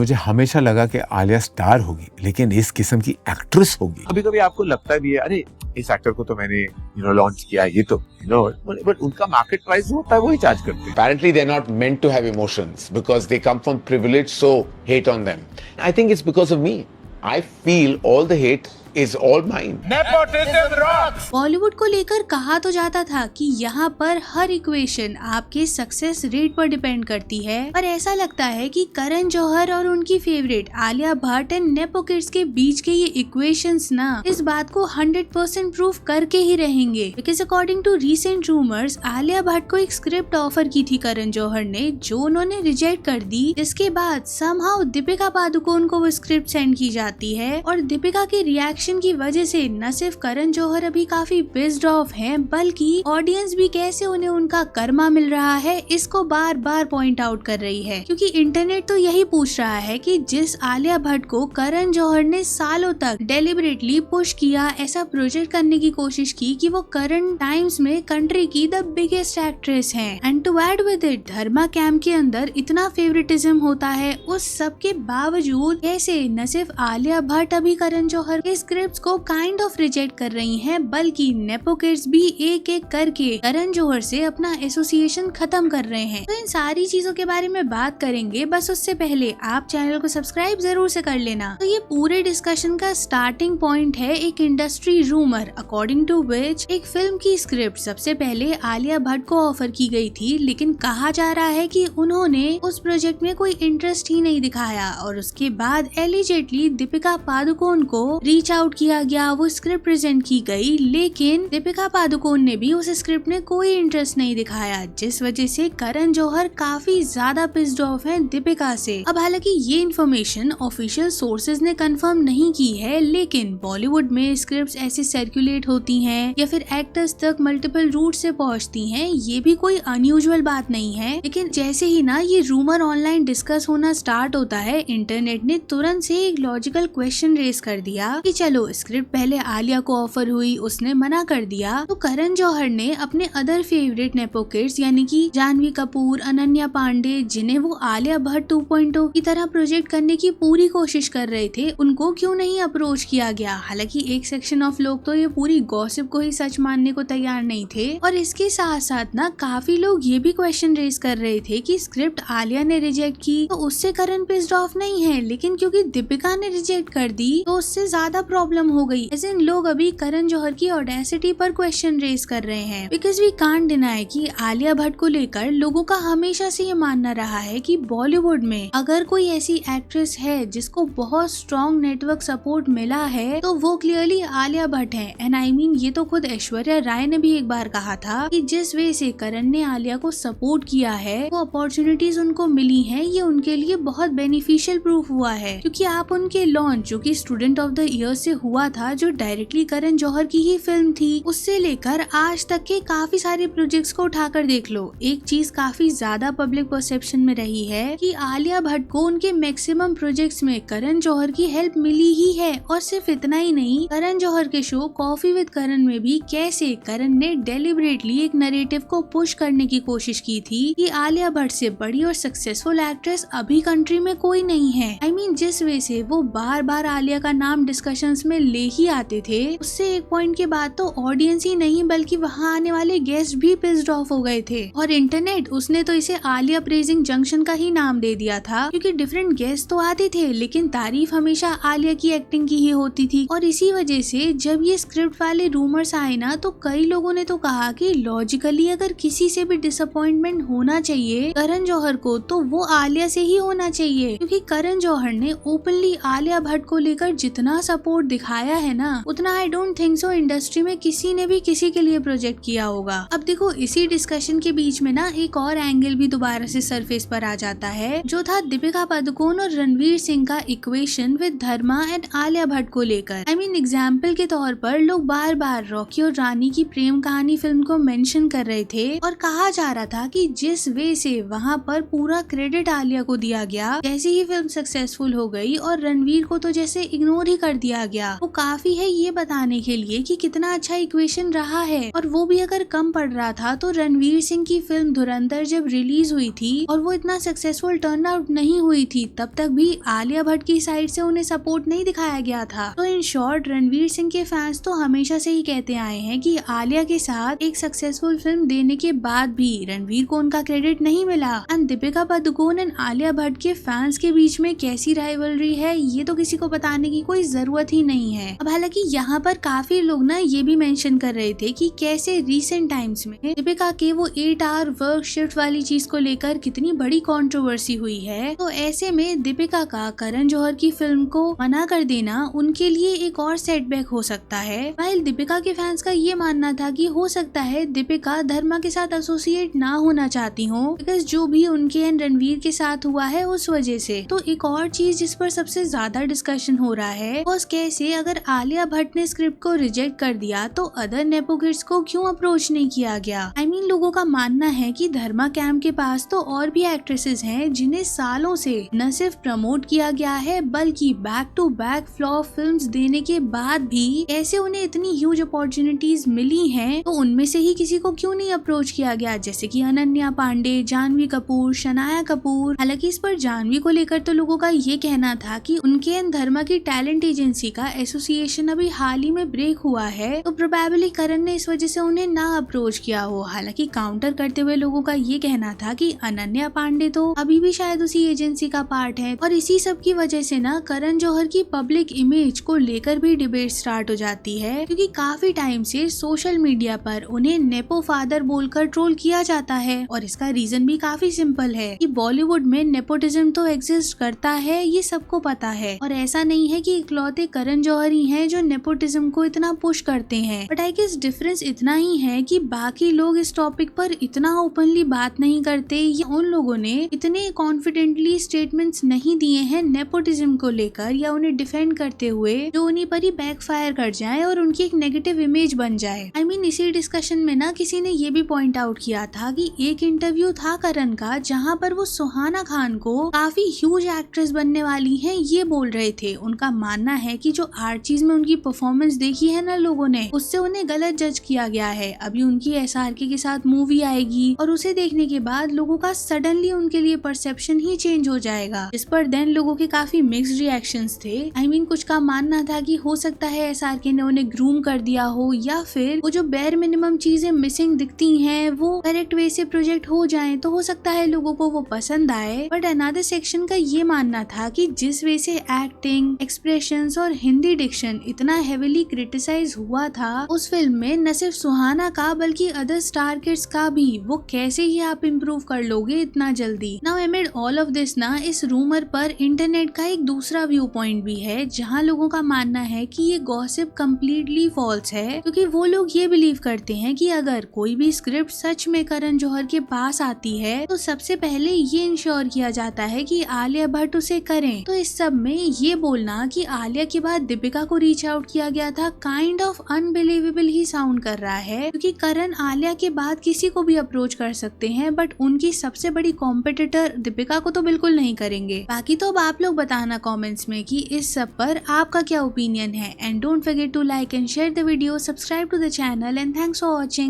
मुझे हमेशा लगा कि आलिया स्टार होगी, लेकिन इस किस्म की एक्ट्रेस होगी। कभी कभी आपको लगता भी है अरे इस एक्टर को तो मैंने लॉन्च किया, ये तो बट उनका मार्केट प्राइस होता है वही चार्ज करते हैं। Apparently they're not meant to have emotions because they come from privilege, so hate on them. I think it's because of me. I feel all the hate is all mine. Nepotism rocks. Bollywood को लेकर कहा तो जाता था कि यहाँ पर हर equation आपके सक्सेस रेट पर डिपेंड करती है, पर ऐसा लगता है कि करण जौहर और उनकी favourite Alia Bhatt and nepo kids के बीच के ये इक्वेशंस ना इस बात को 100% प्रूव करके ही रहेंगे। Because according to recent rumours, Alia Bhatt को एक स्क्रिप्ट ऑफर की थी करण जौहर ने, जो उन्होंने रिजेक्ट कर दी। जिसके बाद समहाउ दीपिका पादुकोण को वो स्क्रिप्ट सेंड की जाती है और दीपिका के रिएक्शन की वजह से न सिर्फ करण जौहर अभी काफी पिस्ड ऑफ हैं, बल्कि ऑडियंस भी कैसे उन्हें उनका कर्मा मिल रहा है इसको बार बार पॉइंट आउट कर रही है। क्योंकि इंटरनेट तो यही पूछ रहा है कि जिस आलिया भट्ट को करण जौहर ने सालों तक डेलिबरेटली पुश किया, ऐसा प्रोजेक्ट करने की कोशिश की कि वो करंट टाइम्स में कंट्री की द बिगेस्ट एक्ट्रेस है, and to add with it Dharma camp के अंदर इतना फेवरेटिज्म होता है, उस सब के बावजूद कैसे न सिर्फ आलिया भट्ट अभी करण जौहर के स्क्रिप्ट्स को काइंड ऑफ रिजेक्ट कर रही हैं, बल्कि नेपो किड्स भी एक एक करके करण जौहर से अपना एसोसिएशन खत्म कर रहे हैं। तो इन सारी चीजों के बारे में बात करेंगे, बस उससे पहले आप चैनल को सब्सक्राइब जरूर से कर लेना। तो ये पूरे डिस्कशन का स्टार्टिंग पॉइंट है एक इंडस्ट्री रूमर, अकॉर्डिंग टू विच एक फिल्म की स्क्रिप्ट सबसे पहले आलिया भट्ट को ऑफर की गई थी, लेकिन कहा जा रहा है कि उन्होंने उस प्रोजेक्ट में कोई इंटरेस्ट ही नहीं दिखाया और उसके बाद एलिजेटली दीपिका पादुकोण को रीच आउट किया गया, वो स्क्रिप्ट प्रेजेंट की गई, लेकिन दीपिका पादुकोण ने भी उस स्क्रिप्ट में कोई इंटरेस्ट नहीं दिखाया, जिस वजह से करण जौहर काफी ज्यादा पिस्ड ऑफ है दीपिका से। अब हालांकि ये इन्फॉर्मेशन ऑफिशियल सोर्सेज ने कंफर्म नहीं की है, लेकिन बॉलीवुड में स्क्रिप्ट्स ऐसे सर्कुलेट होती हैं या फिर एक्टर्स तक मल्टीपल रूट से पहुंचती हैं, ये भी कोई अनयूजुअल बात नहीं है। लेकिन जैसे ही ना ये रूमर ऑनलाइन डिस्कस होना स्टार्ट होता है, इंटरनेट ने तुरंत से एक लॉजिकल क्वेश्चन रेज कर दिया कि चलो स्क्रिप्ट पहले आलिया को ऑफर हुई, उसने मना कर दिया, तो करण जौहर ने अपने अदर फेवरेट नेपो किड्स यानी कि जानवी कपूर, अनन्या पांडे, जिन्हें वो आलिया भट्ट 2.0 की तरह प्रोजेक्ट करने की पूरी कोशिश कर रहे थे, उनको क्यों नहीं अप्रोच किया गया। हालांकि एक सेक्शन ऑफ लोग तो ये पूरी गॉसिप को ही सच मानने को तैयार नहीं थे, और इसके साथ साथ ना काफी लोग ये भी क्वेश्चन रेज कर रहे थे कि स्क्रिप्ट आलिया ने रिजेक्ट की तो उससे करण पिस्ड ऑफ नहीं है, लेकिन क्योंकि दीपिका ने रिजेक्ट कर दी तो उससे ज्यादा प्रॉब्लम हो गई। ऐसे लोग अभी करण जौहर की ऑडेसिटी पर क्वेश्चन रेज कर रहे हैं, बिकॉज वी कांट डिनाई कि आलिया भट्ट को लेकर लोगों का हमेशा से ये मानना रहा है कि बॉलीवुड में अगर कोई ऐसी एक्ट्रेस है जिसको बहुत स्ट्रॉन्ग नेटवर्क सपोर्ट मिला है तो वो क्लियरली आलिया भट्ट है। एंड आई मीन ये तो खुद ऐश्वर्या राय ने भी एक बार कहा था कि जिस वे से करण ने आलिया को सपोर्ट किया है, वो अपॉर्चुनिटीज उनको मिली है, ये उनके लिए बहुत बेनिफिशियल प्रूफ हुआ है। क्योंकि आप उनके लॉन्च जो कि स्टूडेंट ऑफ द ईयर से हुआ था, जो डायरेक्टली करण जौहर की ही फिल्म थी, उससे लेकर आज तक के काफी सारे प्रोजेक्ट्स को उठाकर देख लो, एक चीज काफी ज्यादा पब्लिक परसेप्शन में रही है कि आलिया भट्ट को उनके मैक्सिमम प्रोजेक्ट्स में करण जौहर की हेल्प मिली ही है। और सिर्फ इतना ही नहीं, करण जौहर के शो कॉफी विद करण में भी कैसे करण ने डेलिबरेटली एक नैरेटिव को पुश करने की कोशिश की थी कि आलिया भट्ट से बड़ी और सक्सेसफुल एक्ट्रेस अभी कंट्री में कोई नहीं है। आई मीन जिस वे से वो बार बार आलिया का नाम डिस्कशंस में ले ही आते थे, उससे एक पॉइंट के बाद तो ऑडियंस ही नहीं बल्कि वहाँ आने वाले गेस्ट भी पिस्ड ऑफ हो गए थे। और इंटरनेट उसने तो इसे आलिया प्रेजिंग जंक्शन का ही नाम दे दिया था, क्योंकि डिफरेंट गेस्ट तो आते थे लेकिन तारीफ हमेशा आलिया की एक्टिंग की ही होती थी। और इसी वजह से जब ये स्क्रिप्ट वाले रूमर्स आए ना, तो कई लोगों ने तो कहा कि लॉजिकली अगर किसी से भी डिसअपॉइंटमेंट होना चाहिए करण जौहर को, तो वो आलिया से ही होना चाहिए, क्योंकि करण जौहर ने ओपनली आलिया भट्ट को लेकर जितना सपोर्ट दिखाया है ना, उतना I don't think so industry में किसी ने भी किसी के लिए प्रोजेक्ट किया होगा। अब देखो इसी डिस्कशन के बीच में ना एक और एंगल भी दोबारा से सरफेस पर आ जाता है, जो था दीपिका पादुकोण और रणवीर सिंह का equation with Dharma and Alia Bhatt को लेकर। आई मीन एग्जाम्पल के तौर पर लोग बार बार रॉकी और रानी की प्रेम कहानी फिल्म को मेंशन कर रहे थे और कहा जा रहा था कि जिस वे से वहाँ पर पूरा क्रेडिट आलिया को दिया गया, जैसे ही फिल्म सक्सेसफुल हो गई और रणवीर को तो जैसे इग्नोर ही कर दिया गया वो काफी है ये बताने के लिए कि कितना अच्छा इक्वेशन रहा है। और वो भी अगर कम पड़ रहा था तो रणवीर सिंह की फिल्म धुरंधर जब रिलीज हुई थी और वो इतना सक्सेसफुल टर्न आउट नहीं हुई थी तब तक भी आलिया भट्ट की साइड से उन्हें सपोर्ट नहीं दिखाया गया था। तो इन शॉर्ट रणवीर सिंह के फैंस तो हमेशा से ही कहते आए हैं कि आलिया के साथ एक सक्सेसफुल फिल्म देने के बाद भी रणवीर को उनका क्रेडिट नहीं मिला। एंड दीपिका पादुकोण एंड आलिया भट्ट के फैंस के बीच में कैसी राइवलरी है ये तो किसी को बताने की कोई जरूरत ही नहीं है। अब हालांकि यहाँ पर काफी लोग ना ये भी मेंशन कर रहे थे कि कैसे रिसेंट टाइम्स में दीपिका के वो 8 आवर वर्क शिफ्ट वाली चीज को लेकर कितनी बड़ी कंट्रोवर्सी हुई है। तो ऐसे में दीपिका का करण जौहर की फिल्म को मना कर देना उनके लिए एक और सेटबैक हो सकता है। वाइल दीपिका के फैंस का ये मानना था कि हो सकता है दीपिका धर्मा के साथ एसोसिएट ना होना चाहती हो बिकॉज जो भी उनके एंड रणवीर के साथ हुआ है उस वजह से। तो एक और चीज जिस पर सबसे ज्यादा डिस्कशन हो रहा है वो कैसे अगर आलिया भट्ट ने स्क्रिप्ट को रिजेक्ट कर दिया तो अदर नेपो किड्स को क्यों अप्रोच नहीं किया गया। I mean, लोगों का मानना है कि धर्मा कैंप के पास तो और भी एक्ट्रेसेस हैं जिन्हें सालों से न सिर्फ प्रमोट किया गया है बल्कि back to back flop films देने के बाद भी ऐसे उन्हें इतनी ह्यूज अपॉर्चुनिटीज मिली हैं तो उनमें से ही किसी को क्यों नहीं अप्रोच किया गया जैसे कि अनन्या पांडे, जानवी कपूर, शनाया कपूर। हालांकि इस पर जानवी को लेकर तो लोगों का ये कहना था कि उनके एंड धर्मा की टैलेंट एजेंसी का एसोसिएशन अभी हाल ही में ब्रेक हुआ है तो प्रोबेबली करण ने इस वजह से उन्हें ना अप्रोच किया हो। हालांकि काउंटर करते हुए लोगों का ये कहना था कि अनन्या पांडे तो अभी भी शायद उसी एजेंसी का पार्ट है और इसी सब की वजह से ना करण जौहर की पब्लिक इमेज को लेकर भी डिबेट स्टार्ट हो जाती है क्योंकि काफी टाइम से सोशल मीडिया पर उन्हें नेपो फादर बोलकर ट्रोल किया जाता है। और इसका रीजन भी काफी सिंपल है कि बॉलीवुड में नेपोटिज्म तो एग्जिस्ट करता है, ये सबको पता है और ऐसा नहीं है कि इकलौते करण जौहर ही हैं जो नेपोटिज्म को इतना पुश करते हैं। बट आई गेस डिफरेंस इतना ही है कि बाकी लोग इस टॉपिक पर इतना ओपनली बात नहीं करते या उन लोगों ने इतने कॉन्फिडेंटली स्टेटमेंट्स नहीं दिए हैं नेपोटिज्म को लेकर या उन्हें डिफेंड करते हुए जो उन्हीं पर ही बैकफायर कर जाए और उनकी एक नेगेटिव इमेज बन जाए। आई मीन इसी डिस्कशन में ना किसी ने ये भी पॉइंट आउट किया था कि एक इंटरव्यू था करण का जहाँ पर वो सुहाना खान को काफी ह्यूज एक्ट्रेस बनने वाली है ये बोल रहे थे। उनका मानना है कि जो आर्चीज में उनकी परफॉर्मेंस देखी है ना लोगों ने उससे उन्हें गलत जज किया गया है। अभी उनकी SRK के साथ मूवी आएगी और उसे देखने के बाद लोगों का सडनली उनके लिए परसेप्शन ही चेंज हो जाएगा जिस पर देन लोगों के काफी मिक्स्ड रिएक्शंस थे। आई मीन कुछ का मानना था कि हो सकता है SRK ने उन्हें ग्रूम कर दिया हो या फिर वो जो बेयर मिनिमम चीजें मिसिंग दिखती हैं वो करेक्ट वे से प्रोजेक्ट हो जाएं तो हो सकता है लोगों को वो पसंद आए। बट अनदर सेक्शन का ये मानना था कि जिस वे से एक्टिंग, एक्सप्रेशंस और हिंदी डिक्शन इतना हेविली क्रिटिसाइज हुआ था उस फिल्म में न सिर्फ सुहाना का बल्कि अदर स्टार किड्स का भी, वो कैसे ही आप इम्प्रूव कर लोगे इतना जल्दी। Now amid all of this ना इस रूमर पर इंटरनेट का एक दूसरा व्यू पॉइंट भी है जहाँ लोगों का मानना है कि ये गॉसिप कम्प्लीटली फॉल्स है क्योंकि वो लोग ये बिलीव करते हैं कि अगर कोई भी स्क्रिप्ट सच में करण जौहर के पास आती है तो सबसे पहले ये इंश्योर किया जाता है कि आलिया भट्ट उसे करें। तो इस सब में ये बोलना कि आलिया के बाद दीपिका को रीच आउट किया गया था kind of unbelievable he sound कर रहा है क्योंकि करण आलिया के बाद किसी को भी अप्रोच कर सकते हैं बट उनकी सबसे बड़ी कॉम्पिटिटर दीपिका को तो बिल्कुल नहीं करेंगे। बाकी तो अब आप लोग बताना कमेंट्स में कि इस सब पर आपका क्या ओपिनियन है and don't forget to like and share the video, subscribe to the channel and thanks for watching.